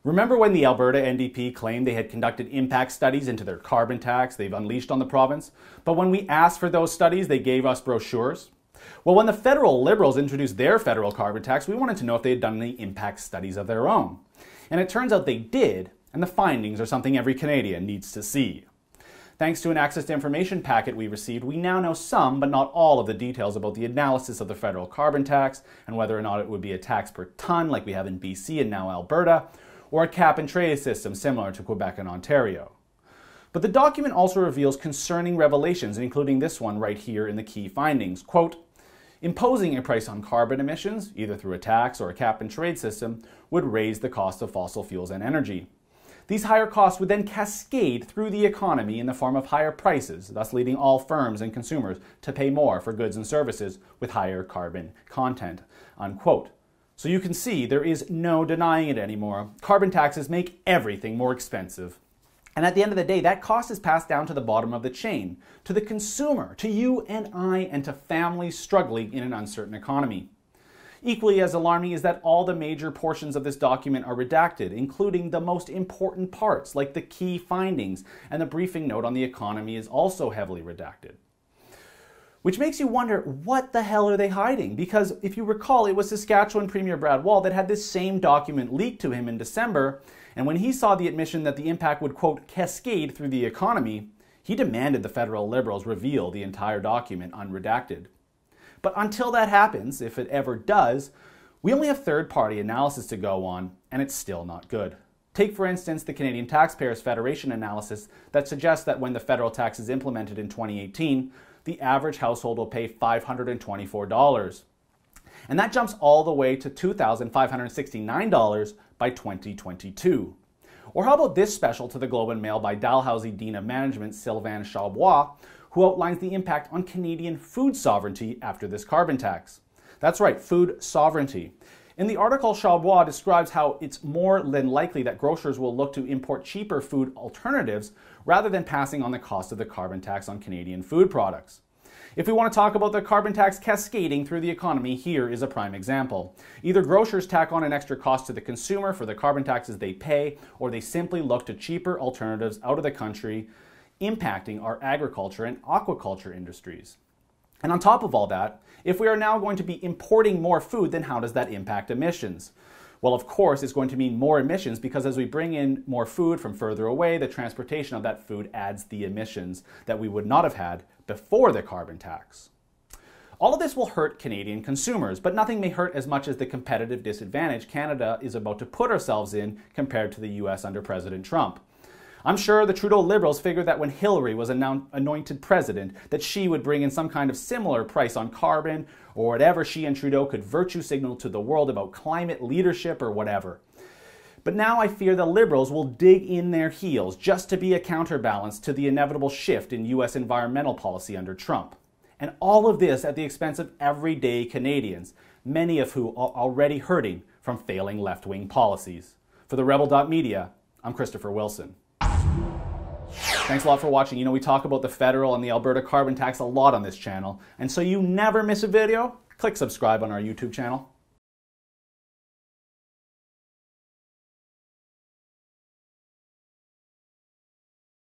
Remember when the Alberta NDP claimed they had conducted impact studies into their carbon tax they've unleashed on the province? But when we asked for those studies, they gave us brochures? Well, when the federal Liberals introduced their federal carbon tax, we wanted to know if they had done any impact studies of their own. And it turns out they did, and the findings are something every Canadian needs to see. Thanks to an Access to Information packet we received, we now know some, but not all, of the details about the analysis of the federal carbon tax and whether or not it would be a tax per ton like we have in BC and now Alberta, or a cap and trade system similar to Quebec and Ontario. But the document also reveals concerning revelations, including this one right here in the key findings. Quote, imposing a price on carbon emissions, either through a tax or a cap and trade system, would raise the cost of fossil fuels and energy. These higher costs would then cascade through the economy in the form of higher prices, thus leading all firms and consumers to pay more for goods and services with higher carbon content. Unquote. So you can see there is no denying it anymore. Carbon taxes make everything more expensive. And at the end of the day, that cost is passed down to the bottom of the chain, to the consumer, to you and I, and to families struggling in an uncertain economy. Equally as alarming is that all the major portions of this document are redacted, including the most important parts, like the key findings, and the briefing note on the economy is also heavily redacted. Which makes you wonder, what the hell are they hiding? Because if you recall, it was Saskatchewan Premier Brad Wall that had this same document leaked to him in December, and when he saw the admission that the impact would, quote, cascade through the economy, he demanded the federal Liberals reveal the entire document unredacted. But until that happens, if it ever does, we only have third-party analysis to go on, and it's still not good. Take, for instance, the Canadian Taxpayers Federation analysis that suggests that when the federal tax is implemented in 2018, the average household will pay $524. And that jumps all the way to $2,569 by 2022. Or how about this special to the Globe and Mail by Dalhousie Dean of Management Sylvain Charbois, who outlines the impact on Canadian food sovereignty after this carbon tax. That's right, food sovereignty. In the article, Charbois describes how it's more than likely that grocers will look to import cheaper food alternatives rather than passing on the cost of the carbon tax on Canadian food products. If we want to talk about the carbon tax cascading through the economy, here is a prime example. Either grocers tack on an extra cost to the consumer for the carbon taxes they pay, or they simply look to cheaper alternatives out of the country, impacting our agriculture and aquaculture industries. And on top of all that, if we are now going to be importing more food, then how does that impact emissions? Well, of course, it's going to mean more emissions because as we bring in more food from further away, the transportation of that food adds the emissions that we would not have had before the carbon tax. All of this will hurt Canadian consumers, but nothing may hurt as much as the competitive disadvantage Canada is about to put ourselves in compared to the US under President Trump. I'm sure the Trudeau Liberals figured that when Hillary was anointed president, that she would bring in some kind of similar price on carbon or whatever she and Trudeau could virtue signal to the world about climate leadership or whatever. But now I fear the Liberals will dig in their heels just to be a counterbalance to the inevitable shift in US environmental policy under Trump. And all of this at the expense of everyday Canadians, many of whom are already hurting from failing left-wing policies. For the Rebel.media, I'm Christopher Wilson. Thanks a lot for watching. You know, we talk about the federal and the Alberta carbon tax a lot on this channel. And so you never miss a video, click subscribe on our YouTube channel.